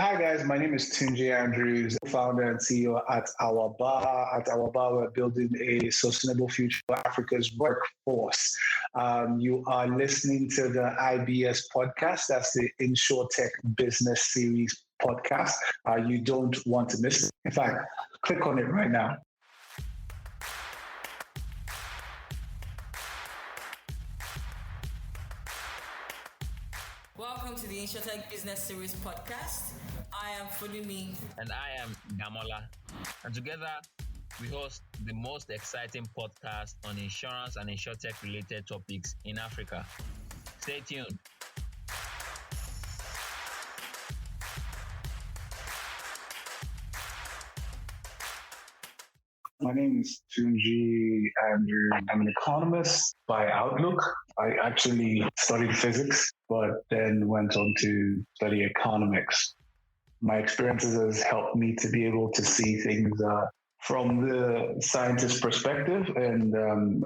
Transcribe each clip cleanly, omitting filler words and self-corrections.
Hi guys, my name is Tunji Andrews, founder and CEO at Our Bar. At Our Bar, we're building a sustainable future for Africa's workforce. You are listening to the IBS podcast. That's the InsurTech Business Series podcast. You don't want to miss it. In fact, click on it right now. Welcome to the InsurTech Business Series podcast. I am Fulumi. And I am Damola. And together, we host the most exciting podcast on insurance and InsurTech related topics in Africa. Stay tuned. My name is Tunji Andrew. I'm an economist by Outlook. I actually studied physics, but then went on to study economics. My experiences has helped me to be able to see things from the scientist perspective. And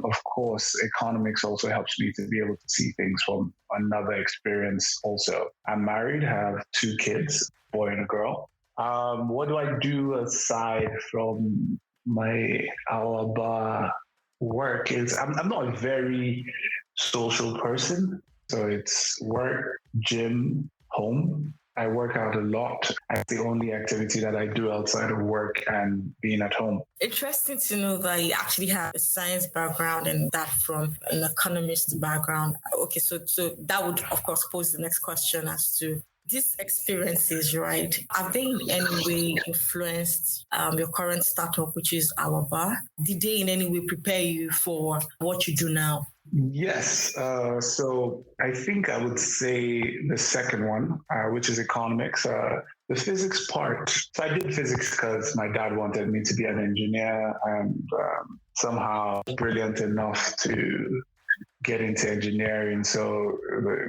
of course, economics also helps me to be able to see things from another experience also. I'm married, have 2 kids, a boy and a girl. What do I do aside from our bar work? Is I'm not a very social person. So it's work, gym, home. I work out a lot. That's the only activity that I do outside of work and being at home. Interesting to know that you actually have a science background and that from an economist background. Okay, so that would, of course, pose the next question as to these experiences, right? Have they in any way influenced your current startup, which is Our Bar? Did they in any way prepare you for what you do now? Yes. So I think I would say the second one, which is economics. The physics part. So I did physics because my dad wanted me to be an engineer, and somehow brilliant enough to get into engineering. So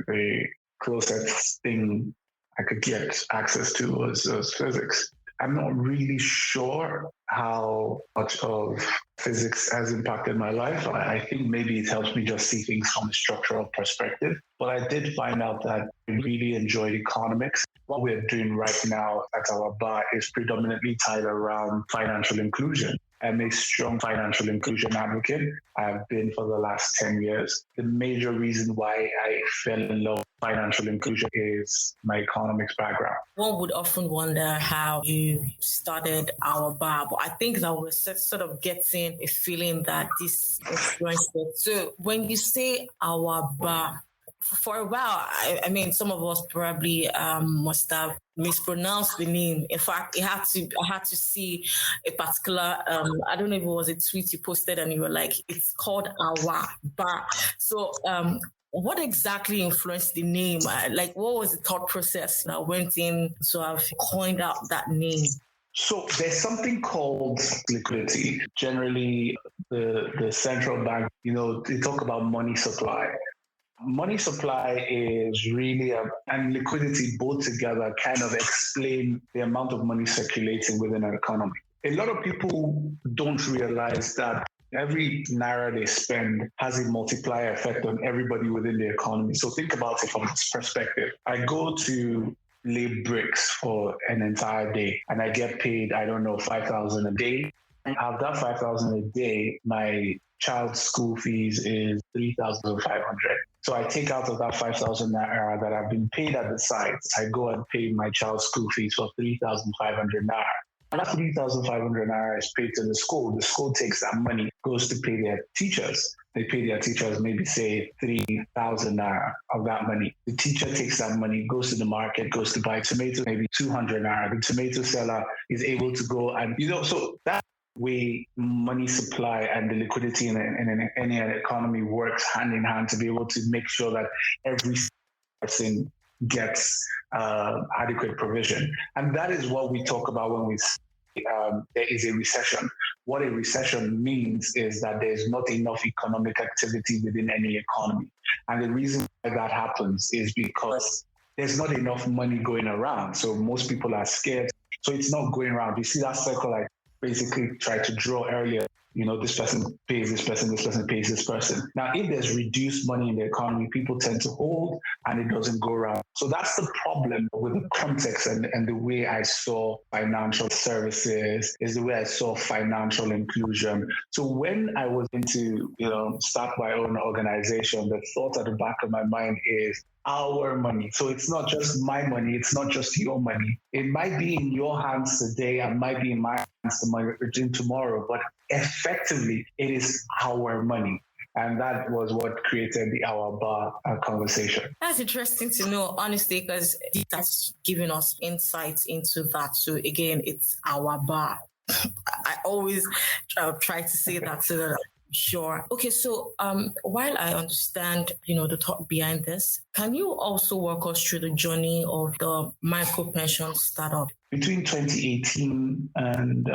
the closest thing I could get access to was physics. I'm not really sure how much of physics has impacted my life. I think maybe it helps me just see things from a structural perspective. But I did find out that I really enjoyed economics. What we're doing right now at Our Bar is predominantly tied around financial inclusion. I'm a strong financial inclusion advocate. I've been for the last 10 years. The major reason why I fell in love with financial inclusion is my economics background. One would often wonder how you started Our Bar, but I think that we're sort of getting a feeling that this influenced it. So when you say Our Bar, for a while, I mean, some of us probably must have mispronounced the name. In fact, I had to see a particular, I don't know if it was a tweet you posted and you were like, it's called Our Bar. So what exactly influenced the name? What was the thought process that went in to have coined out that name? So there's something called liquidity. Generally, the central bank, they talk about money supply. Money supply is really, and liquidity both together kind of explain the amount of money circulating within an economy. A lot of people don't realize that every naira they spend has a multiplier effect on everybody within the economy. So think about it from this perspective. I go to lay bricks for an entire day and I get paid, 5,000 a day. Out of that 5,000 a day, my child's school fees is 3,500. So I take out of that 5,000 naira that I've been paid at the site, I go and pay my child's school fees for 3,500 naira. And that 3,500 naira is paid to the school. The school takes that money, goes to pay their teachers. They pay their teachers maybe say 3,000 naira of that money. The teacher takes that money, goes to the market, goes to buy tomatoes, maybe 200 naira. The tomato seller is able to go and, so that way money supply and the liquidity in any economy works hand in hand to be able to make sure that every person gets adequate provision. And that is what we talk about when we say there is a recession. What a recession means is that there's not enough economic activity within any economy. And the reason why that happens is because there's not enough money going around. So most people are scared. So it's not going around. You see that circle I basically tried to draw earlier. this person pays this person pays this person. Now, if there's reduced money in the economy, people tend to hold and it doesn't go around. So that's the problem with the context and the way I saw financial services, is the way I saw financial inclusion. So when I was into, start my own organization, the thought at the back of my mind is our money. So it's not just my money. It's not just your money. It might be in your hands today and might be in my hands tomorrow, but effectively it is our money. And that was what created the Our Bar conversation. That's interesting to know, honestly, because that's giving us insights into that. So again, it's Our Bar. I always try to say that so that sure. Okay, so while I understand, the thought behind this, can you also walk us through the journey of the micro pension startup? Between 2018 and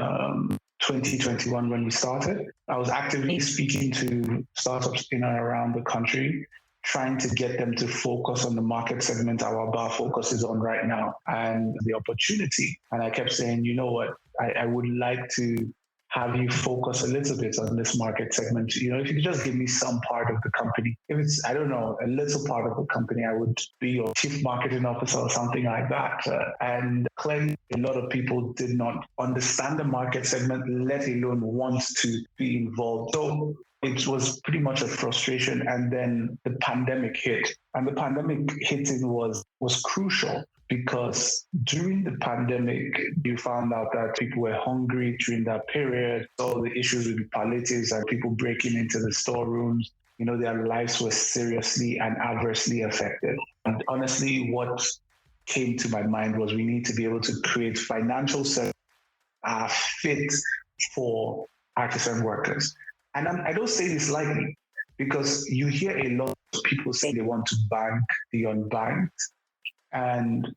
2021, when we started, I was actively speaking to startups in and around the country, trying to get them to focus on the market segment Our Bar focuses on right now and the opportunity. And I kept saying, you know what, I would like to have you focus a little bit on this market segment. If you could just give me some part of the company. If it's, I don't know, a little part of the company, I would be your chief marketing officer or something like that. And clearly, a lot of people did not understand the market segment, let alone want to be involved. So it was pretty much a frustration. And then the pandemic hit. And the pandemic hitting was crucial, because during the pandemic, you found out that people were hungry during that period. All the issues with the palliatives and people breaking into the storerooms, their lives were seriously and adversely affected. And honestly, what came to my mind was we need to be able to create financial services that are fit for artisan workers. And I don't say this lightly, because you hear a lot of people say they want to bank the unbanked. And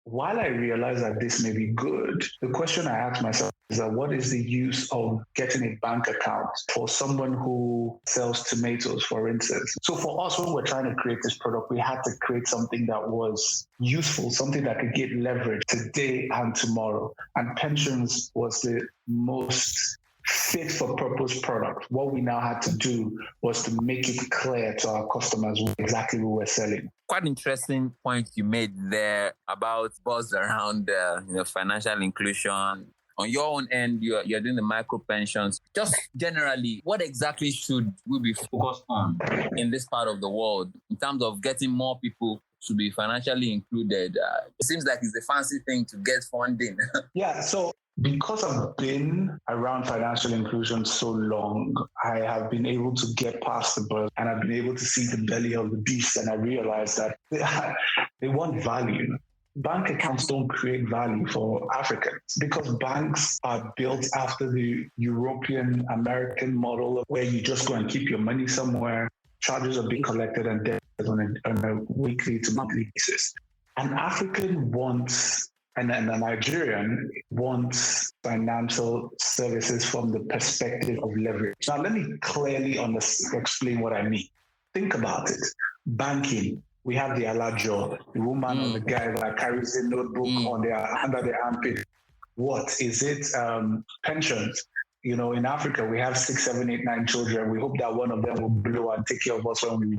while I realize that this may be good, the question I ask myself is that what is the use of getting a bank account for someone who sells tomatoes, for instance? So for us, when we're trying to create this product, we had to create something that was useful, something that could get leverage today and tomorrow. And pensions was the most fit for purpose product. What we now had to do was to make it clear to our customers exactly what we're selling. Quite interesting point you made there about buzz around financial inclusion. On your own end, you're doing the micro pensions. Just generally, what exactly should we be focused on in this part of the world in terms of getting more people to be financially included? It seems like it's a fancy thing to get funding. Yeah, so because I've been around financial inclusion so long, I have been able to get past the birth and I've been able to see the belly of the beast. And I realized that they want value. Bank accounts don't create value for Africans because banks are built after the European American model where you just go and keep your money somewhere. Charges are being collected and debt on a weekly to monthly basis. An African wants and a Nigerian wants financial services from the perspective of leverage. Now, let me clearly explain what I mean. Think about it. Banking, we have the alajo, the woman or the guy that carries a notebook under their armpit. What is it? Pensions. In Africa, we have 6, 7, 8, 9 children. We hope that one of them will blow and take care of us when we.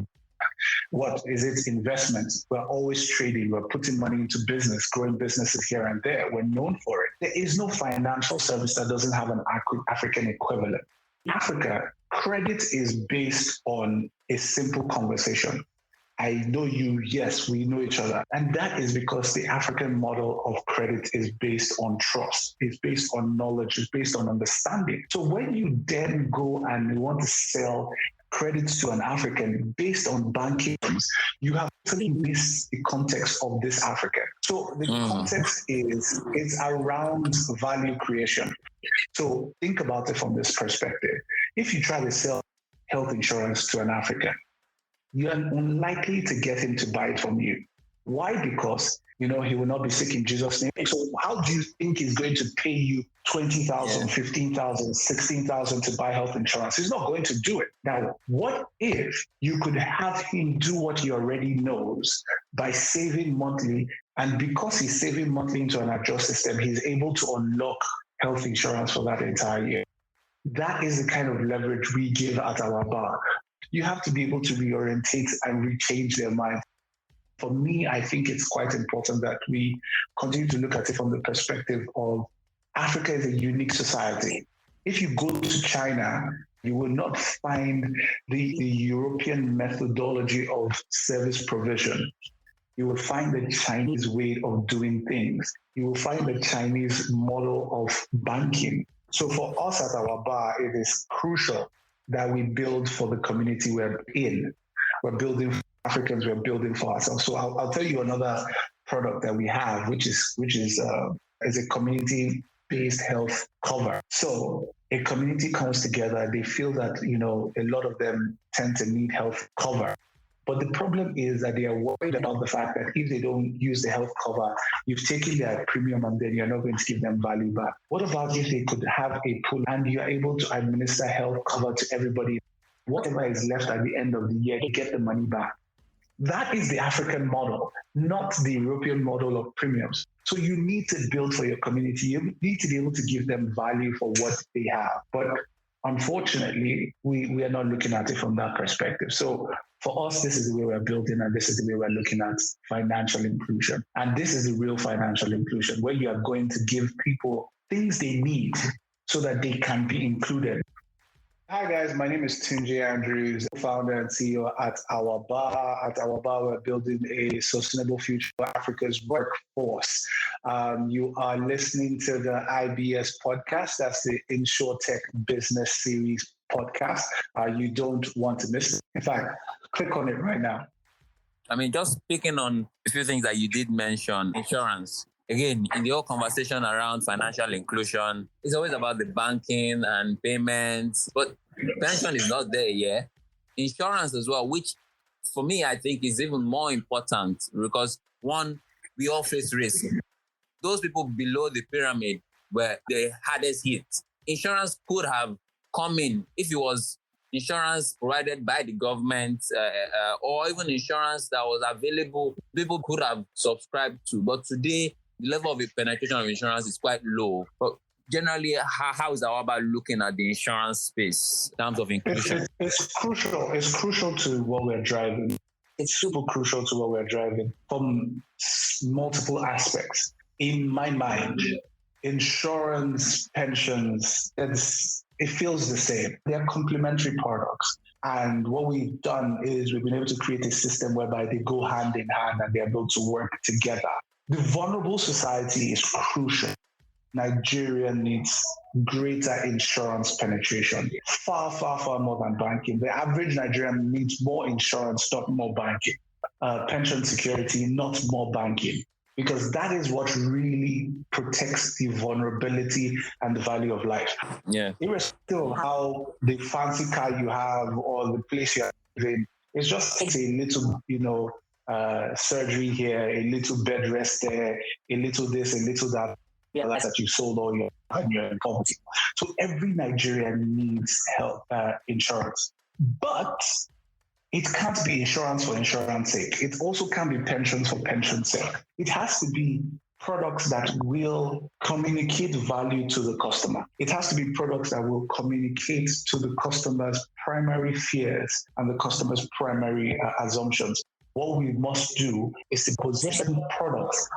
What is it? Investments. We're always trading. We're putting money into business, growing businesses here and there. We're known for it. There is no financial service that doesn't have an African equivalent. In Africa, credit is based on a simple conversation. I know you, yes, we know each other. And that is because the African model of credit is based on trust, it's based on knowledge, it's based on understanding. So when you then go and you want to sell credits to an African based on banking, you have totally missed the context of this African. So the context is around value creation. So think about it from this perspective. If you try to sell health insurance to an African, you're unlikely to get him to buy it from you. Why? Because, he will not be sick in Jesus' name. So how do you think he's going to pay you 20,000, 15,000, 16,000 to buy health insurance? He's not going to do it. Now, what if you could have him do what he already knows by saving monthly? And because he's saving monthly into an adjust system, he's able to unlock health insurance for that entire year. That is the kind of leverage we give at our bar. You have to be able to reorientate and rechange their mind. For me, I think it's quite important that we continue to look at it from the perspective of Africa is a unique society. If you go to China, you will not find the European methodology of service provision. You will find the Chinese way of doing things. You will find the Chinese model of banking. So for us at our bar, it is crucial that we build for the community we're in. We're building for Africans, we're building for ourselves. So I'll tell you another product that we have, which is a community-based health cover. So a community comes together, they feel that, a lot of them tend to need health cover. But the problem is that they are worried about the fact that if they don't use the health cover, you've taken their premium and then you're not going to give them value back. What about if they could have a pool and you're able to administer health cover to everybody? Whatever is left at the end of the year, you get the money back. That is the African model, not the European model of premiums. So you need to build for your community. You need to be able to give them value for what they have. But unfortunately, we are not looking at it from that perspective. So for us, this is the way we're building, and this is the way we're looking at financial inclusion. And this is the real financial inclusion, where you are going to give people things they need so that they can be included. Hi guys, my name is Tunji Andrews, founder and CEO at Our Bar. At Our Bar, we're building a sustainable future for Africa's workforce. You are listening to the IBS podcast. That's the InsurTech Business Series podcast. You don't want to miss it. In fact, click on it right now. I mean, just picking on a few things that you did mention, insurance. Again, in the whole conversation around financial inclusion, it's always about the banking and payments, but pension is not there yet. Insurance as well, which for me, I think is even more important because one, we all face risk. Those people below the pyramid were the hardest hit. Insurance could have come in if it was insurance provided by the government or even insurance that was available, people could have subscribed to. But today, the level of penetration of insurance is quite low. But generally, how is Our Bar looking at the insurance space in terms of inclusion? It's crucial. It's crucial to what we're driving. It's super crucial to what we're driving from multiple aspects. In my mind, insurance, pensions, it feels the same. They're complementary products. And what we've done is we've been able to create a system whereby they go hand in hand and they're able to work together. The vulnerable society is crucial. Nigeria needs greater insurance penetration, far, far, far more than banking. The average Nigerian needs more insurance, not more banking. Pension security, not more banking. Because that is what really protects the vulnerability and the value of life. Yeah. Irrespective of how the fancy car you have or the place you are living, it just takes a little, surgery here, a little bed rest there, a little this, a little that. Yeah, that's that you sold all your property. So every Nigerian needs health insurance, but it can't be insurance for insurance sake. It also can't be pensions for pension's sake. It has to be products that will communicate value to the customer. It has to be products that will communicate to the customer's primary fears and the customer's primary assumptions. What we must do is to position products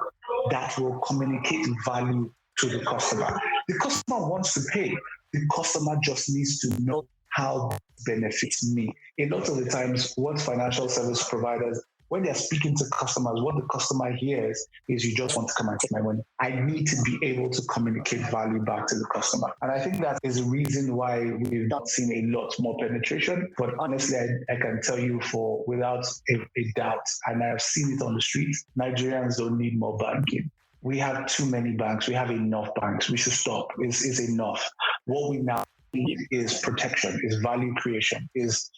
that will communicate value to the customer. The customer wants to pay. The customer just needs to know how it benefits me. A lot of the times, what financial service providers, when they're speaking to customers, what the customer hears is you just want to come and take my money. I need to be able to communicate value back to the customer. And I think that is the reason why we've not seen a lot more penetration. But honestly, I can tell you without a doubt, and I've seen it on the streets, Nigerians don't need more banking. We have too many banks. We have enough banks. We should stop. It's enough. What we now need is protection, is value creation, is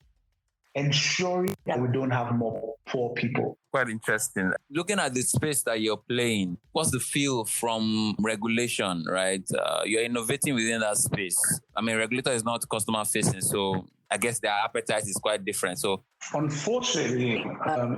ensuring that we don't have more poor people. Quite interesting. Looking at the space that you're playing, what's the feel from regulation, right? You're innovating within that space. I mean, regulator is not customer facing, so I guess their appetite is quite different. So, unfortunately,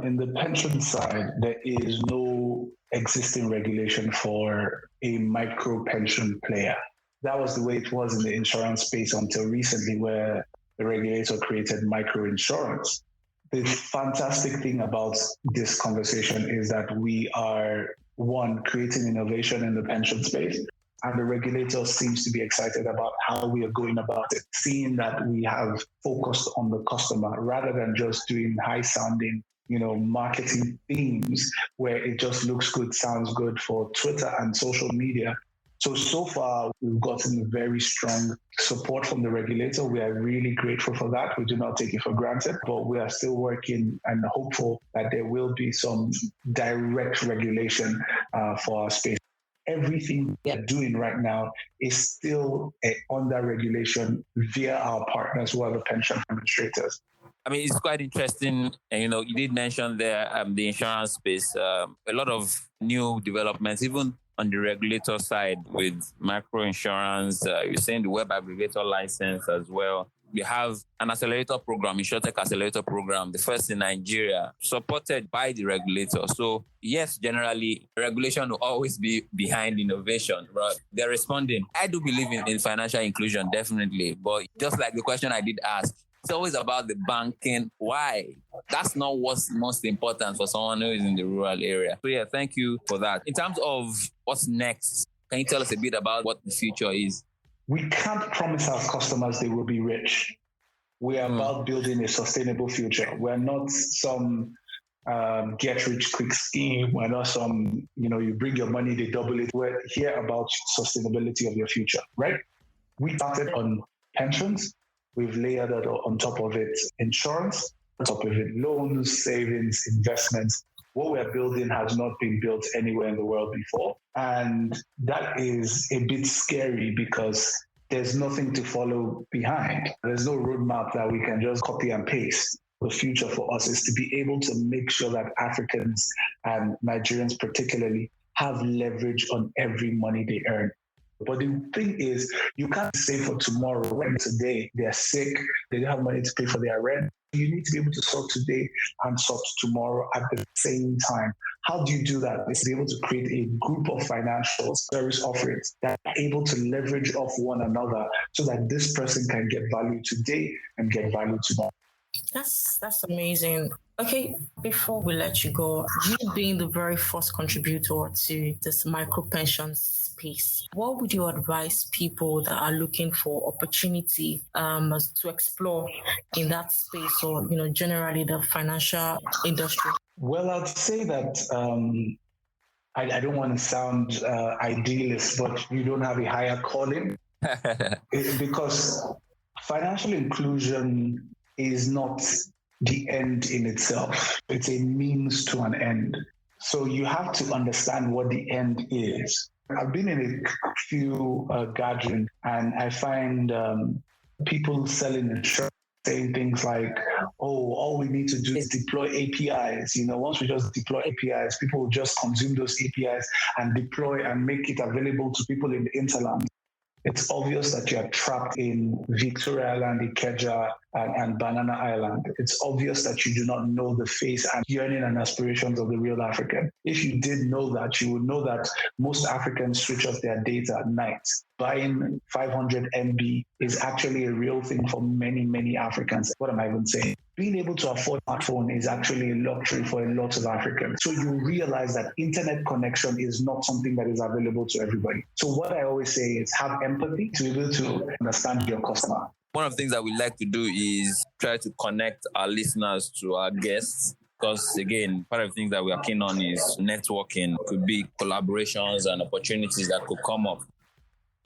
in the pension side, there is no existing regulation for a micro pension player. that was the way it was in the insurance space until recently, where the regulator created microinsurance. The fantastic thing about this conversation is that we are, one, creating innovation in the pension space, and the regulator seems to be excited about how we are going about it, seeing that we have focused on the customer rather than just doing high-sounding, marketing themes where it just looks good, sounds good for Twitter and social media. So far, we've gotten very strong support from the regulator. We are really grateful for that. We do not take it for granted, but we are still working and hopeful that there will be some direct regulation for our space. Everything we are doing right now is still under regulation via our partners who are the pension administrators. I mean, it's quite interesting. And, you did mention there the insurance space, a lot of new developments, even on the regulator side with microinsurance. You're saying the web aggregator license as well. We have an accelerator program, InsurTech Accelerator Program, the first in Nigeria, supported by the regulator. So yes, generally, regulation will always be behind innovation, but they're responding. I do believe in financial inclusion, definitely. But just like the question I did ask, it's always about the banking. Why? That's not what's most important for someone who is in the rural area. So yeah, thank you for that. In terms of what's next, can you tell us a bit about what the future is? We can't promise our customers they will be rich. We are about building a sustainable future. We're not some get-rich-quick scheme. We're not some, you bring your money, they double it. We're here about sustainability of your future, right? We started on pensions. We've layered it on top of it insurance, on top of it loans, savings, investments. What we're building has not been built anywhere in the world before. And that is a bit scary because there's nothing to follow behind. There's no roadmap that we can just copy and paste. The future for us is to be able to make sure that Africans and Nigerians particularly have leverage on every money they earn. But the thing is, you can't save for tomorrow when today they're sick, they don't have money to pay for their rent. You need to be able to sort today and sort tomorrow at the same time. How do you do that? It's to be able to create a group of financial service offerings that are able to leverage off one another so that this person can get value today and get value tomorrow. That's amazing. Okay, before we let you go, you being the very first contributor to this micro pension space, what would you advise people that are looking for opportunity to explore in that space, or generally the financial industry? Well, I'd say that I don't want to sound idealist, but you don't have a higher calling because financial inclusion is not the end in itself. It's a means to an end. So you have to understand what the end is. I've been in a few gatherings, and I find people selling insurance saying things like, oh, all we need to do is deploy APIs. Once we just deploy APIs, people will just consume those APIs and deploy and make it available to people in the hinterland. It's obvious that you are trapped in Victoria Island, Ikeja, and Banana Island. It's obvious that you do not know the face and yearning and aspirations of the real African. If you did know that, you would know that most Africans switch off their data at night. Buying 500 MB is actually a real thing for many, many Africans. What am I even saying? Being able to afford a smartphone is actually a luxury for a lot of Africans. So you realize that internet connection is not something that is available to everybody. So what I always say is have empathy to be able to understand your customer. One of the things that we like to do is try to connect our listeners to our guests. Because again, part of the things that we are keen on is networking. Could be collaborations and opportunities that could come up.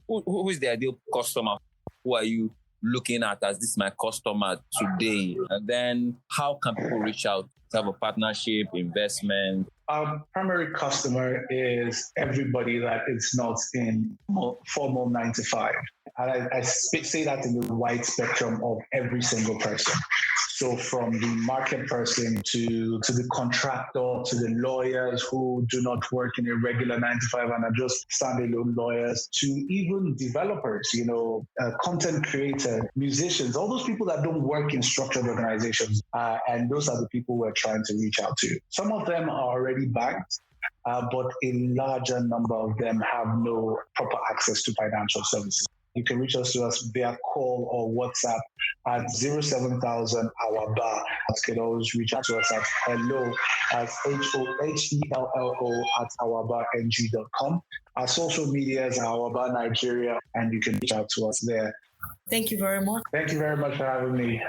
Who is the ideal customer? Who are you looking at as this is my customer today? And then how can people reach out to have a partnership, investment? Our primary customer is everybody that is not in formal 9 to 5. And I say that in the wide spectrum of every single person. So from the market person to the contractor, to the lawyers who do not work in a regular 9 to 5 and are just standalone lawyers, to even developers, content creators, musicians, all those people that don't work in structured organizations. And those are the people we're trying to reach out to. Some of them are already banked. but a larger number of them have no proper access to financial services. You can reach us via call or WhatsApp at 07000 our bar. You can always reach out to us at hello at HOHELLO at ourbarng.com. Our social media is Our Bar Nigeria, and you can reach out to us there. Thank you very much. Thank you very much for having me.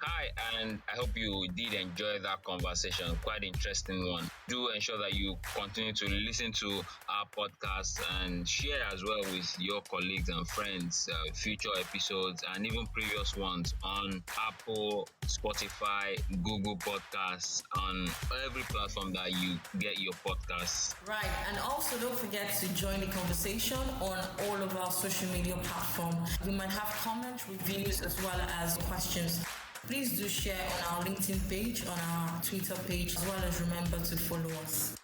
Hi, and I hope you did enjoy that conversation. Quite interesting one. Do ensure that you continue to listen to our podcast and share as well with your colleagues and friends future episodes and even previous ones on Apple, Spotify, Google Podcasts, on every platform that you get your podcasts. Right, and also don't forget to join the conversation on all of our social media platforms. You might have comments, reviews, as well as questions. Please do share on our LinkedIn page, on our Twitter page, as well as remember to follow us.